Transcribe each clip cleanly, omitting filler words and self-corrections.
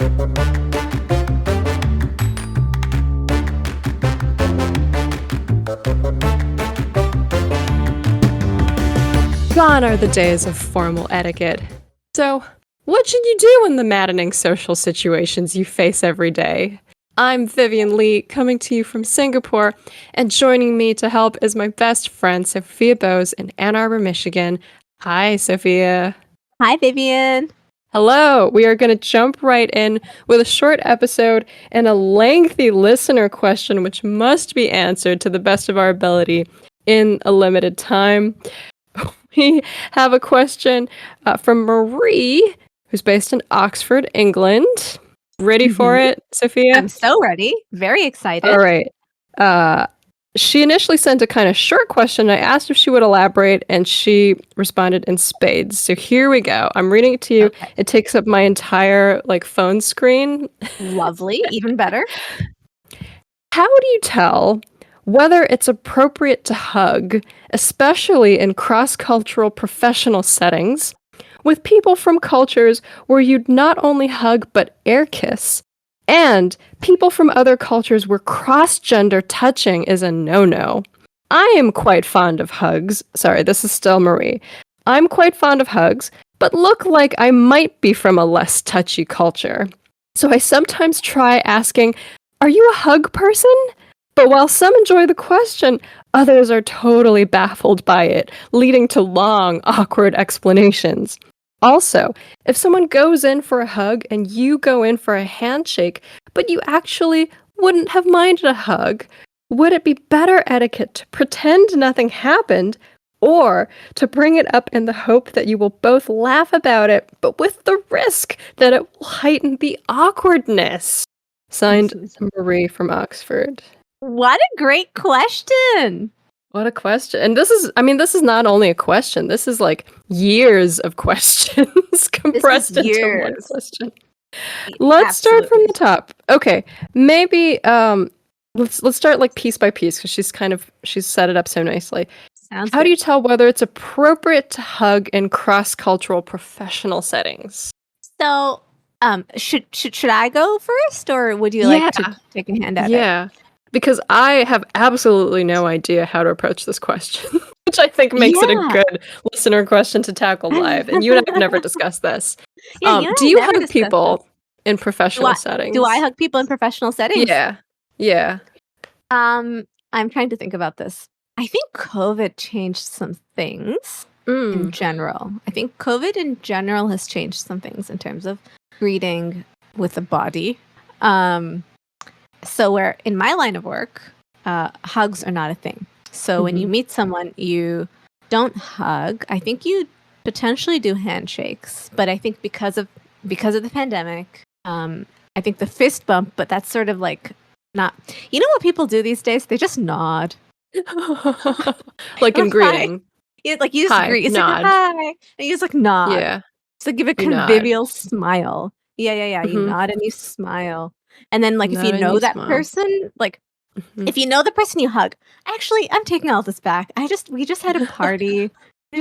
Gone are the days of formal etiquette. So, what should you do in the maddening social situations you face every day? I'm Vivian Lee, coming to you from Singapore, and joining me to help is my best friend, Sophia Bose in Ann Arbor, Michigan. Hi, Sophia. Hi, Vivian. Hello. We are going to jump right in with a short episode and a lengthy listener question, which must be answered to the best of our ability in a limited time. We have a question from Marie, who's based in Oxford, England. Ready for it, Sophia? I'm so ready. Very excited. All right. She initially sent a kind of short question. I asked if she would elaborate, and she responded in spades. So here we go. I'm reading it to you. Okay. It takes up my entire phone screen. Lovely. Even better. How do you tell whether it's appropriate to hug, especially in cross-cultural professional settings, with people from cultures where you'd not only hug but air kiss, and people from other cultures where cross-gender touching is a no-no? I am quite fond of hugs. Sorry, this is still Marie. I'm quite fond of hugs, but look like I might be from a less touchy culture. So I sometimes try asking, "Are you a hug person?" But while some enjoy the question, others are totally baffled by it, leading to long, awkward explanations. Also, if someone goes in for a hug and you go in for a handshake, but you actually wouldn't have minded a hug, would it be better etiquette to pretend nothing happened, or to bring it up in the hope that you will both laugh about it, but with the risk that it will heighten the awkwardness? Signed, Marie from Oxford. What a great question. What a question. And this is not only a question, this is years of questions compressed into one question. Let's start from the top. Okay, maybe let's start piece by piece, because she's set it up so nicely. How do you tell whether it's appropriate to hug in cross-cultural professional settings? So, should I go first, or would you like to take a hand at it? Yeah. Because I have absolutely no idea how to approach this question, which I think makes it a good listener question to tackle live. And you and I have never discussed this. Do you hug people in professional settings? Do I hug people in professional settings? Yeah. I'm trying to think about this. I think COVID changed some things in general. I think COVID in general has changed some things in terms of greeting with the body. So where in my line of work, hugs are not a thing. So when you meet someone, you don't hug. I think you potentially do handshakes, but I think because of the pandemic, I think the fist bump, but that's sort of not. You know what people do these days? They just nod. In greeting. Yeah, you just greet. It's nod. Hi. And you just nod. Yeah. It's give a convivial smile. Yeah. You nod and you smile. And then if you know that person, if you know the person, you hug. Actually, I'm taking all this back. We just had a party. It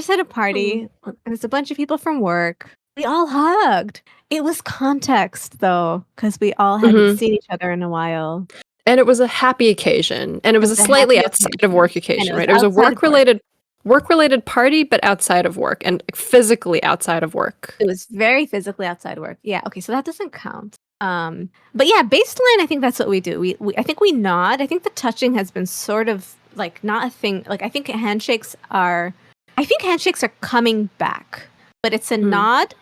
was a bunch of people from work. We all hugged. It was context though, because we all hadn't seen each other in a while. And it was a happy occasion. And it was a slightly outside of work occasion, right? It was a work-related party, but outside of work and physically outside of work. It was very physically outside work. Yeah. Okay. So that doesn't count. But yeah, baseline, I think that's what we do. I think we nod. I think the touching has been sort of not a thing. I think handshakes are coming back, but it's a nod.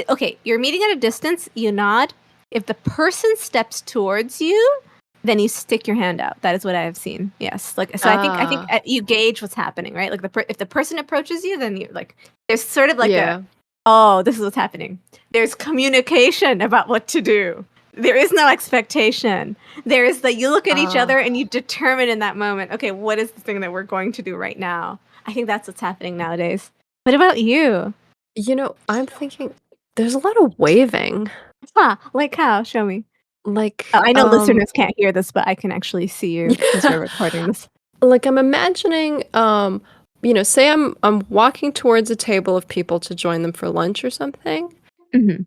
Okay. You're meeting at a distance. You nod. If the person steps towards you, then you stick your hand out. That is what I have seen. Yes. I think you gauge what's happening, right? If the person approaches you, then you there's sort of this is what's happening. There's communication about what to do. There is no expectation. There is that you look at each other and you determine in that moment, okay, what is the thing that we're going to do right now? I think that's what's happening nowadays. What about you? I'm thinking there's a lot of waving. Huh? Like how? Show me. I know listeners can't hear this, but I can actually see you because we're recording this. I'm imagining, say I'm walking towards a table of people to join them for lunch or something. Mm-hmm.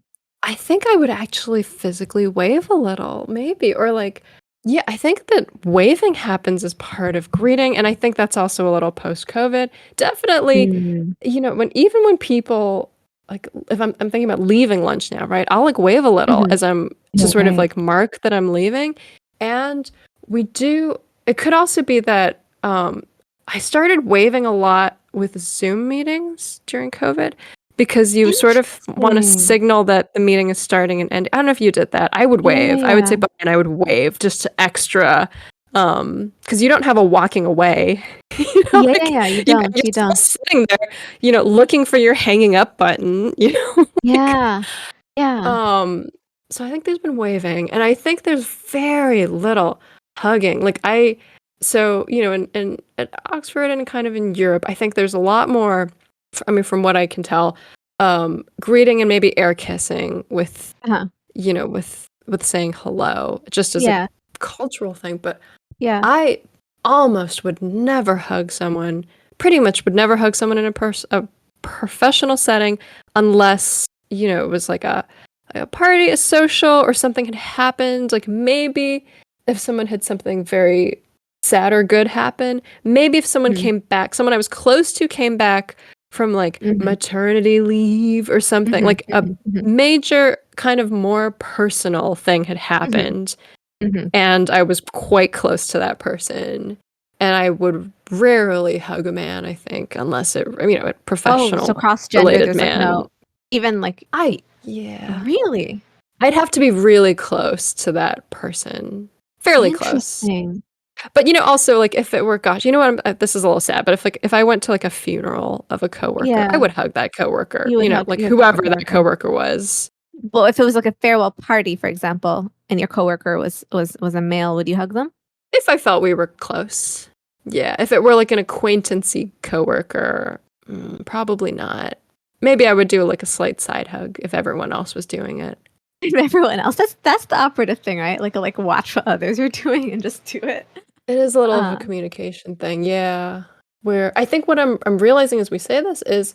I think I would actually physically wave a little, maybe. Or like, yeah, I think that waving happens as part of greeting. And I think that's also a little post-COVID. Definitely, Mm. when people like if I'm thinking about leaving lunch now, right? I'll like wave a little Mhm. as I'm to Yeah, sort of right. like mark that I'm leaving. And we do, it could also be that I started waving a lot with Zoom meetings during COVID because you sort of want to Interesting. signal that the meeting is starting and ending. I don't know if you did that. I would Yeah, yeah, wave. I would say yeah. bye and I would wave just to extra because you don't have a walking away. Yeah, yeah, Like yeah, you you're don't, you still don't. sitting there, looking for your hanging up button, like Yeah, yeah. um, so I think there's been waving, and I think there's very little hugging. In at Oxford and kind of in Europe, I think there's a lot more. I mean, from what I can tell, greeting and maybe air kissing with, Uh-huh. with saying hello, just as a Yeah, cultural thing. But yeah. I almost would never hug someone. Pretty much would never hug someone in a professional setting unless it was like a party, a social, or something had happened. Like maybe if someone had something very sad or good happen, maybe if Mhm. someone I was close to came back from like Mhm. maternity leave or something, Mhm. like a Mhm. Mhm. major kind of more personal thing had Mhm. happened Mhm. and I was quite close to that person. And I would rarely hug a man, I think, unless a Oh, so professional cross-gender, related there's, like, man. no even, like Yeah. really? I'd have to be really close to that person. Fairly close. Interesting. But also like if it were, gosh, you know what? This is a little sad, but if I went to like a funeral of a coworker, I Yeah, would hug that coworker. Like you would hug a whoever that coworker. coworker was. Well, if it was, like, a farewell party, for example, and your coworker was a male, would you hug them? If I felt we were close. Yeah, if it were like an acquaintancy coworker, probably not. Maybe I would do like a slight side hug if everyone else was doing it. Everyone else. That's the operative thing, right? Like, watch what others are doing and just do it. It is a little of a Uh, communication thing, yeah. Where I think what I'm realizing as we say this is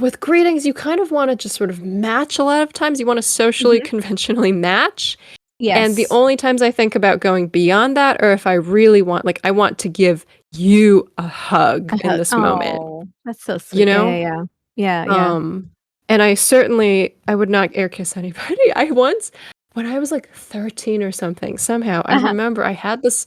with greetings, you kind of want to just sort of match a lot of times. You want to socially, mhm. conventionally match. And the Yes. only times I think about going beyond that are if I really want, like, I want to give you a hug A in hug. this moment, Oh, that's so you sweet. Yeah, yeah, know? yeah. Yeah, yeah. Um, and I would not air kiss anybody. I once, when I was like 13 or something, somehow I Uh-huh, remember I had this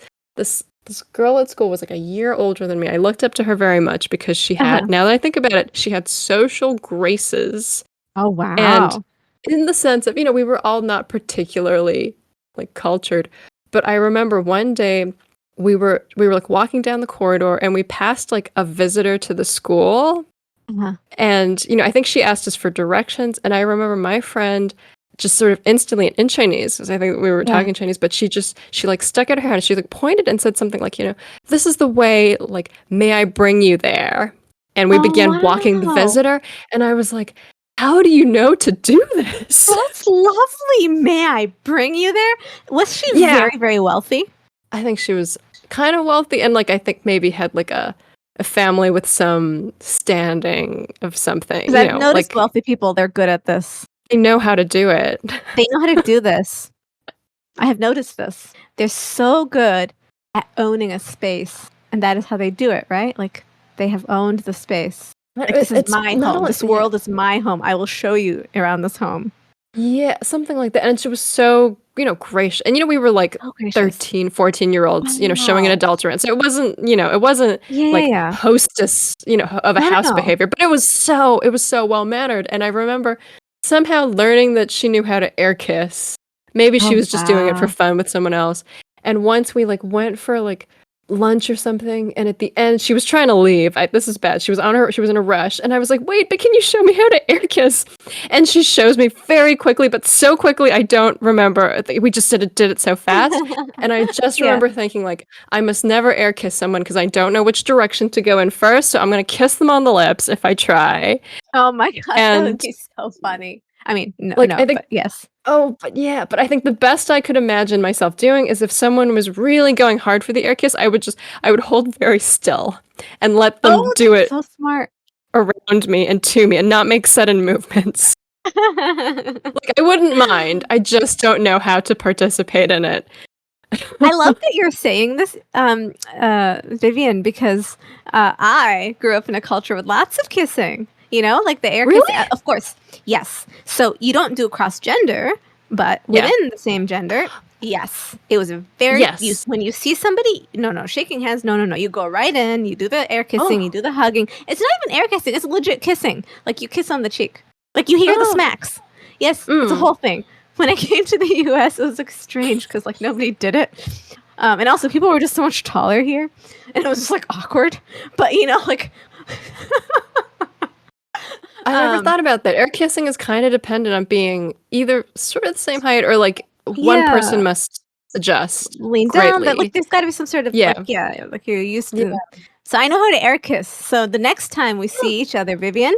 girl at school was like a year older than me. I looked up to her very much because uh-huh. now that I think about it, she had social graces. Oh, And wow. in the sense of, we were all not particularly like cultured, but I remember one day we were like walking down the corridor and we passed like a visitor to the school Uh-huh. and, I think she asked us for directions. And I remember my friend just sort of instantly in Chinese, because I think we were Yeah. talking Chinese, but she like stuck out her hand and she like pointed and said something like, this is the way, like, may I bring you there? And we Oh, began walking the wow. visitor. And I was like, how do you know to do this? That's lovely. May I bring you there? Was she Yeah. very, very wealthy? I think she was kind of wealthy and like I think maybe had like a family with some standing of something, Because I've noticed like wealthy people, they're good at this. they know how to do it. They know how to do this. I have noticed this. They're so good at owning a space, and that is how they do it, right? Like, they have owned the space. Like, "This is It's my not home. only, This yeah. world is my home. I will show you around this home." Yeah, something like that. And she was so, gracious. And, we were like Oh, gracious. 13, 14-year-olds, showing an Wow. adult around. So it wasn't Yeah, yeah, like yeah. hostess, of a No, no, house no. behavior, but it was so well mannered. And I remember somehow learning that she knew how to air kiss. Maybe she Oh, was just doing it for wow. fun with someone else. And once we like went for like lunch or something, and at the end she was trying to leave. This is bad. She was in a rush, and I was like, "Wait, but can you show me how to air kiss?" And she shows me very quickly, but so quickly I don't remember. We just did it so fast, and I just Yeah. remember thinking like, I must never air kiss someone because I don't know which direction to go in first, so I'm gonna kiss them on the lips if I try. Oh my gosh, that would And be so funny. I mean, no, like no, I think but yes. Oh, but yeah, but I think the best I could imagine myself doing is if someone was really going hard for the air kiss, I would hold very still and let them Oh, do that's it so smart. around me and to me and not make sudden movements. Like, I wouldn't mind. I just don't know how to participate in it. I love that you're saying this, Vivian, because I grew up in a culture with lots of kissing. You know, like the air Really? kissing. Of course, yes. So you don't do cross gender, but Yeah. within the same gender, yes. It was a very Yes. when you see somebody, no, shaking hands, no. You go right in. You do the air kissing. Oh. You do the hugging. It's not even air kissing. It's legit kissing. Like you kiss on the cheek. Like you hear the Oh. smacks. Yes, it's a whole thing. When I came to the U.S., it was like strange because like nobody did it, and also people were just so much taller here, and it was just like awkward. But you know, like I never thought about that. Air kissing is kind of dependent on being either sort of the same height or like one person must adjust lean greatly. down. But like there's got to be some sort of like you're used to. So I know how to air kiss. So the next time we see each other, Vivian,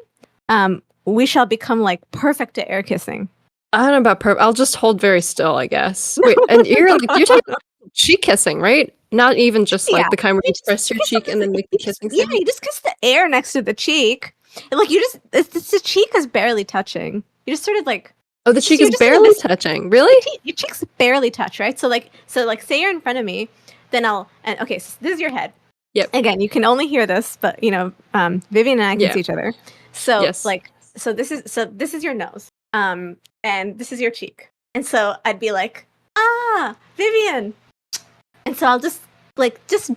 we shall become like perfect at air kissing. I don't know about I'll just hold very still, I guess. Wait, and you're talking about cheek kissing, right? Not even just like the kind where you press your cheek and then make the kissing sound. Yeah, you just kiss the air next to the cheek. And like the cheek is barely touching. You just sort of like the cheek is barely touching. Really? Your cheeks barely touch, right? So say you're in front of me, then okay, so this is your head. Yep. Again, you can only hear this, but you know, Vivian and I can see each other. So so this is your nose. And this is your cheek. And so I'd be like, Vivian. And so I'll just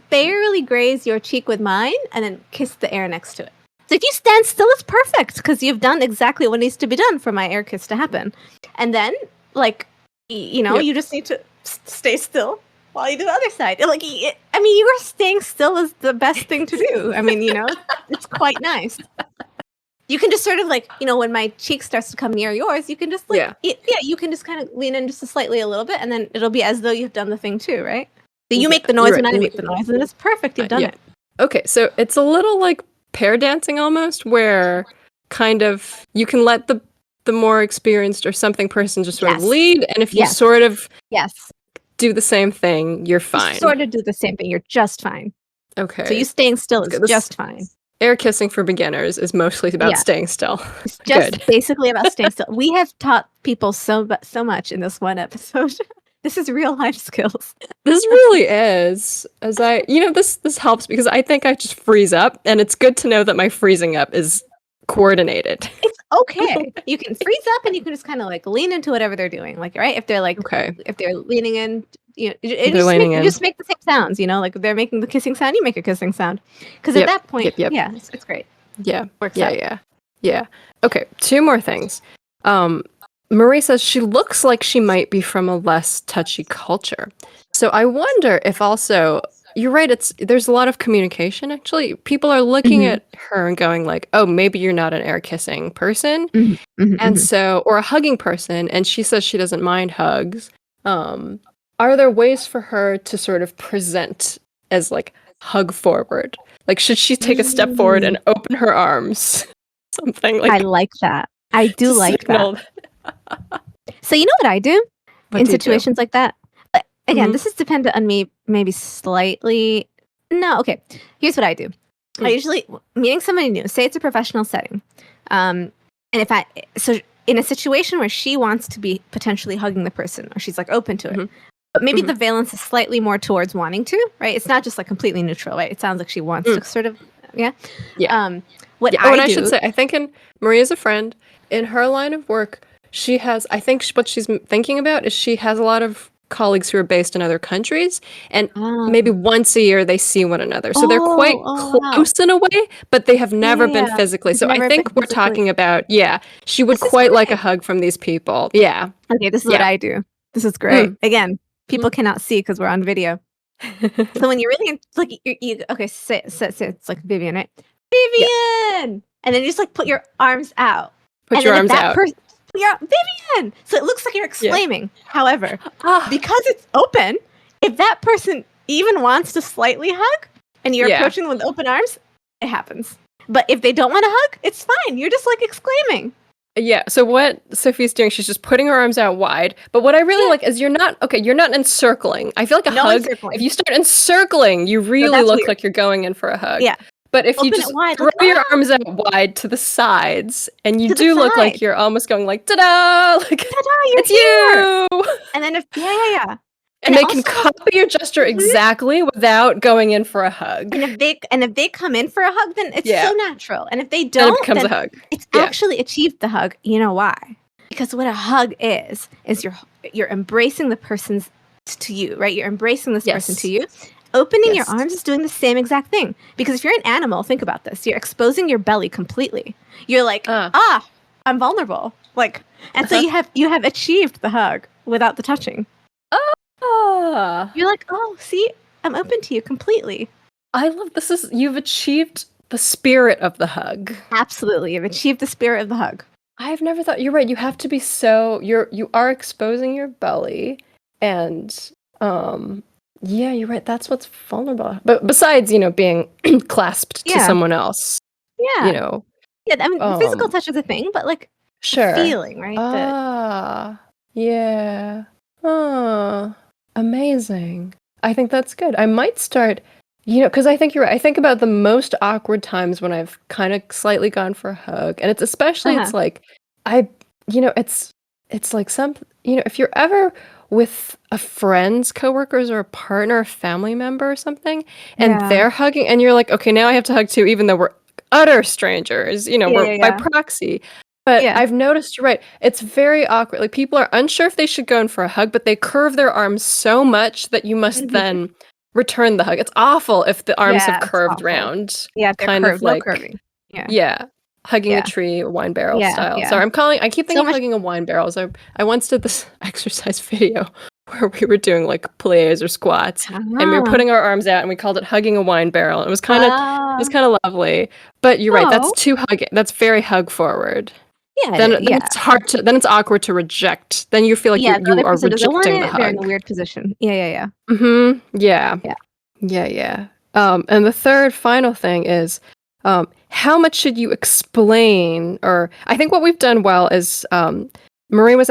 barely graze your cheek with mine and then kiss the air next to it. So if you stand still, it's perfect because you've done exactly what needs to be done for my air kiss to happen. And then, like, you know, you just need to stay still while you do the other side. Like, I mean, you are staying still is the best thing to do. I mean, you know, it's quite nice. You can just sort of like, you know, when my cheek starts to come near yours, you can just like, you can just kind of lean in just slightly a little bit, and then it'll be as though you've done the thing too, right? So you make the noise and I make the noise, and it's perfect. You've done it. Okay, so it's a little like pair dancing almost, where kind of you can let the more experienced or something person just sort of lead, and if you sort of do the same thing, you're fine. You sort of do the same thing, you're just fine. Okay. So you staying still is just fine. Air kissing for beginners is mostly about staying still. It's just basically about staying still. We have taught people so much in this one episode. This is real life skills. This really is. As this helps because I think I just freeze up, and it's good to know that my freezing up is coordinated. It's okay. You can freeze up, and you can just kind of like lean into whatever they're doing. Like, right? If they're like, if they're leaning in, you know, you just make the same sounds. You know, like if they're making the kissing sound, you make a kissing sound. Because at that point, it's great. Yeah, works out. Yeah. Okay, 2 more things. Marie says she looks like she might be from a less touchy culture. So I wonder if also, you're right, there's a lot of communication actually. People are looking at her and going like, oh, maybe you're not an air kissing person. And so, or a hugging person, and she says she doesn't mind hugs. Are there ways for her to sort of present as like hug forward? Like, should she take a step forward and open her arms? Something like I like that. I do like that. So you know what I do in situations like that? Again, this is dependent on me maybe slightly. No, okay. Here's what I do. I usually, meeting somebody new, say it's a professional setting. And so in a situation where she wants to be potentially hugging the person, or she's like open to it, but maybe the valence is slightly more towards wanting to, right? It's not just like completely neutral, right? It sounds like she wants to sort of, I should say, I think in Maria's a friend, in her line of work, she has, I think what she's thinking about is she has a lot of colleagues who are based in other countries, and maybe once a year they see one another. So they're quite close in a way, but they have never been physically. So I think we're talking about, she would quite like a hug from these people. Yeah. Okay, this is what I do. This is great. Again, people cannot see because we're on video. So when you're really like, say it's like Vivian, right? Vivian! And then you just like put your arms out. Put your arms out. Vivian! So it looks like you're exclaiming. However, because it's open, if that person even wants to slightly hug and you're approaching them with open arms, it happens. But if they don't want to hug, it's fine. You're just like exclaiming. Yeah, so what Sophie's doing, she's just putting her arms out wide. But what I really like is you're not encircling. I feel like a hug, if you start encircling, you really look like you're going in for a hug. Yeah. But if you Open it just wide, throw like, your ah, arms out wide to the sides, and you to the do look like side. you're almost going like, ta-da! Like, Ta-da, you're it's here. you! And then if yeah. And And it they can also has copy your gesture Mhm. exactly without going in for a hug. And if they come in for a hug, then it's so Yeah. natural. And if they Then it don't, becomes a then hug. it's Yeah. actually achieved the hug. You know why? Because what a hug is you're embracing the person's to you, right? You're embracing this person to Yes. you. Opening your Yes. arms is doing the same exact thing. Because if you're an animal, think about this. You're exposing your belly completely. You're like, I'm vulnerable. Like, and so you have achieved the hug without the touching. Ah. You're like, oh, see, I'm open to you completely. I love this. You've achieved the spirit of the hug. Absolutely. You've achieved the spirit of the hug. I've never thought you're right. You have to be you are exposing your belly and yeah, you're right. That's what's vulnerable. But besides, being clasped to Yeah. someone else, Yeah. Yeah. I mean, physical touch is a thing, but like the sure. feeling, right? Yeah. Amazing. I think that's good. I might start, because I think you're right. I think about the most awkward times when I've kind of slightly gone for a hug, and it's especially it's like it's like if you're ever with a friend's coworkers or a partner, a family member or something, and they're hugging, and you're like, okay, now I have to hug too, even though we're utter strangers, we're by proxy. But I've noticed, you're right, it's very awkward. Like, people are unsure if they should go in for a hug, but they curve their arms so much that you must then return the hug. It's awful if the arms have curved round. Yeah, they're kind curved, of no like, curving. Yeah. yeah, hugging a Yeah. tree, a wine barrel Yeah. style. Yeah. Sorry, I keep So thinking much. hugging a wine barrel. So I once did this exercise video where we were doing like plies or squats, and we were putting our arms out, and we called it hugging a wine barrel. It was kind of lovely. But you're right, that's too hugging. That's very hug forward. Yeah. Then it's hard to. Then it's awkward to reject. Then you feel like the you other are person doesn't want rejecting the it. They're in a hug. weird position. Yeah. Mm-hmm. Yeah. Yeah. Yeah. And the third final thing is, how much should you explain? Or I think what we've done well is, Marie was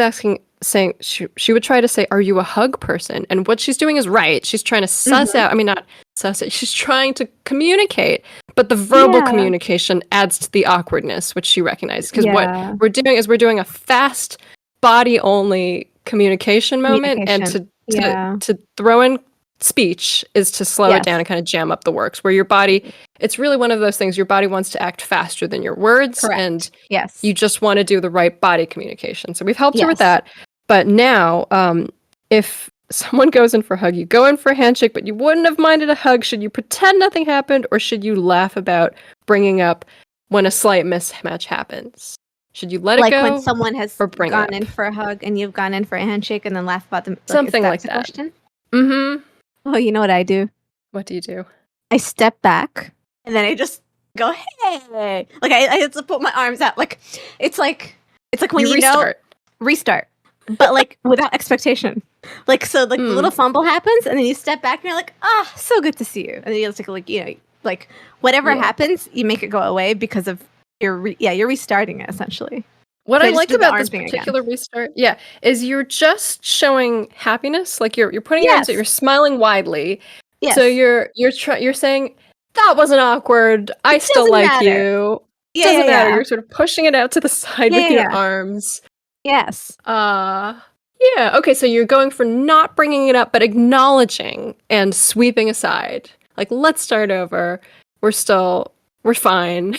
saying she would try to say, "Are you a hug person?" And what she's doing is right. She's trying to suss out. I mean, not suss it. She's trying to communicate, but the verbal communication adds to the awkwardness, which she recognized. Because what we're doing is we're doing a fast body only communication moment, and to throw in speech is to slow it down and kind of jam up the works, where your body, it's really one of those things, your body wants to act faster than your words. And you just want to do the right body communication. So we've helped her with that. But now, if someone goes in for a hug, you go in for a handshake, but you wouldn't have minded a hug, should you pretend nothing happened, or should you laugh about bringing up when a slight mismatch happens? Should you let it go? Like when someone has gone in for a hug and you've gone in for a handshake and then laugh about them? Something like that. Question? Mm-hmm. Oh, you know what I do? What do you do? I step back and then I just go, hey. Like I have to put my arms out. Like it's like when you restart. But like without expectation. Like so like the little fumble happens and then you step back and you're like, so good to see you. And then you just like whatever happens, you make it go away because of you're restarting it essentially. What I like about this particular restart, is you're just showing happiness. Like you're putting your arms out, you're smiling widely. Yes. So you're saying that wasn't awkward. I still like you. Yeah, doesn't matter. You're sort of pushing it out to the side with your arms. Yes. Yeah. Okay. So you're going for not bringing it up, but acknowledging and sweeping aside. Like, let's start over. We're fine.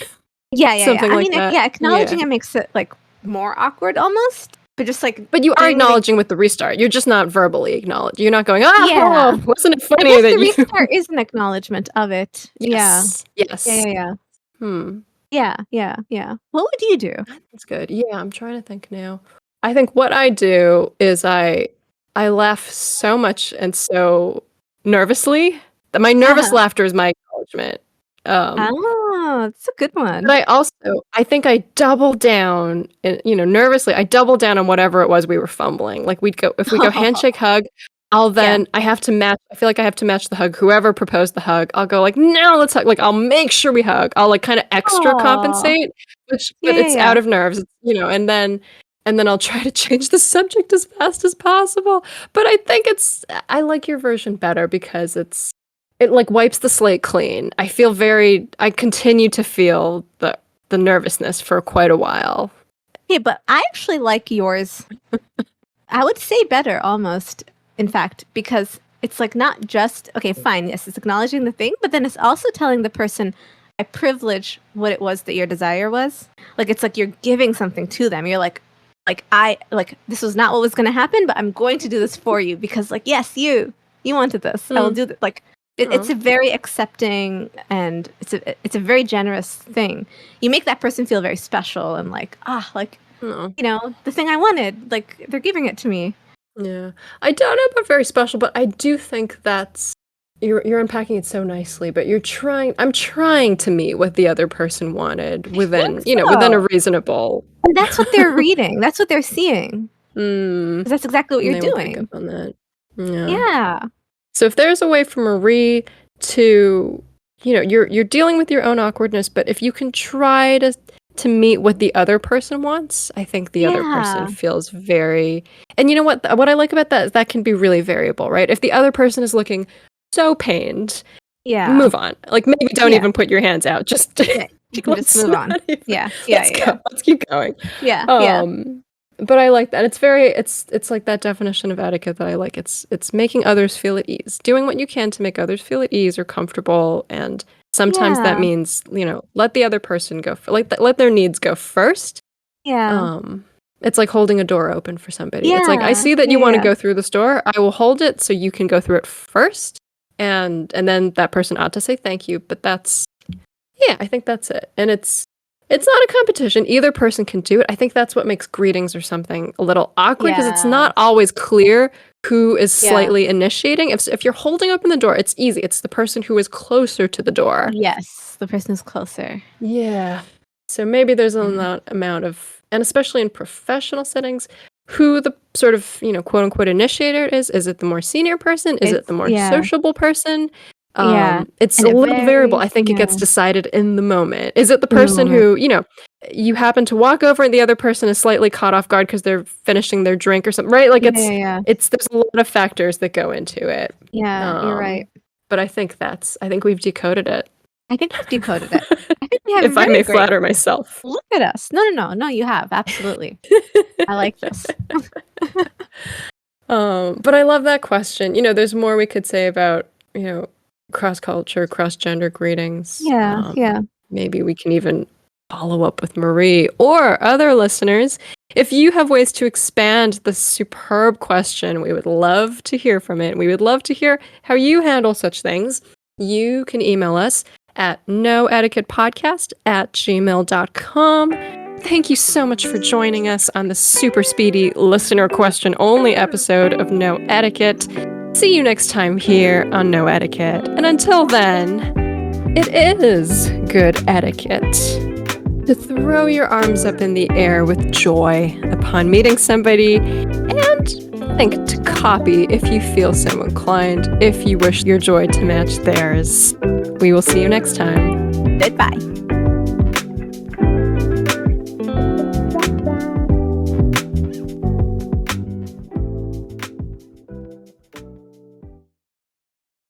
Yeah. Something like that. Acknowledging it makes it like more awkward almost, but just like. But you are acknowledging with the restart. You're just not verbally acknowledging. You're not going, wasn't it funny that the restart is an acknowledgement of it. Yes. Yes. Yeah. Yeah. What would you do? That's good. Yeah, I'm trying to think now. I think what I do is I laugh so much and so nervously that my nervous laughter is my acknowledgement. That's a good one. But I think I double down, nervously. I double down on whatever it was we were fumbling. Like if we go handshake, hug, I have to match. I feel like I have to match the hug. Whoever proposed the hug, I'll go like, no, let's hug. Like I'll make sure we hug. I'll like kind of extra compensate, but it's out of nerves, and then I'll try to change the subject as fast as possible. But I think I like your version better because it like wipes the slate clean. I continue to feel the nervousness for quite a while. Hey, but I actually like yours. I would say better almost, in fact, because it's like not just, okay, fine, yes, it's acknowledging the thing, but then it's also telling the person, I privilege what it was that your desire was. Like, it's like you're giving something to them. You're like, this was not what was going to happen, but I'm going to do this for you because, like, yes, you wanted this. I will do this. Like, it's a very accepting and it's a very generous thing. You make that person feel very special and like, the thing I wanted, like, they're giving it to me. Yeah. I don't know about very special, but I do think that's you're unpacking it so nicely, but I'm trying to meet what the other person wanted within a reasonable. And that's what they're reading. That's what they're seeing. 'Cause that's exactly what you're They will pick doing. up on that. Yeah. Yeah. So if there's a way for Marie to, you're dealing with your own awkwardness, but if you can try to meet what the other person wants, I think the other person feels very. And you know what? What I like about that is that can be really variable, right? If the other person is looking so pained, move on. Like maybe don't even put your hands out. Just you can just move on. Let's go. Let's keep going. Yeah. But I like that. It's like that definition of etiquette that I like. It's making others feel at ease, doing what you can to make others feel at ease or comfortable, and sometimes that means let the other person go. Let their needs go first. Yeah. It's like holding a door open for somebody. It's like I see that you want to go through this door. I will hold it so you can go through it first, and then that person ought to say thank you. But I think that's it. And it's not a competition. Either person can do it. I think that's what makes greetings or something a little awkward because it's not always clear who is slightly initiating. If you're holding open the door, it's easy. It's the person who is closer to the door. Yes, the person is closer. Yeah. So maybe there's an amount of, and especially in professional settings, who the sort of, quote unquote initiator is. Is it the more senior person? Is it the more sociable person? It's a little variable. I think it gets decided in the moment. Is it the person who, you happen to walk over and the other person is slightly caught off guard because they're finishing their drink or something, right? Like there's a lot of factors that go into it. Yeah, you're right. But I think we've decoded it. I think we've decoded it. I think we have if I may flatter myself. Look at us. No, you have. Absolutely. I like this. But I love that question. There's more we could say about, cross-culture, cross-gender greetings. Yeah. Maybe we can even follow up with Marie or other listeners. If you have ways to expand this superb question, we would love to hear from it. We would love to hear how you handle such things. You can email us at noetiquettepodcast@gmail.com. Thank you so much for joining us on the super speedy listener question only episode of No Etiquette. See you next time here on No Etiquette. And until then, it is good etiquette to throw your arms up in the air with joy upon meeting somebody, and think to copy if you feel so inclined, if you wish your joy to match theirs. We will see you next time. Goodbye.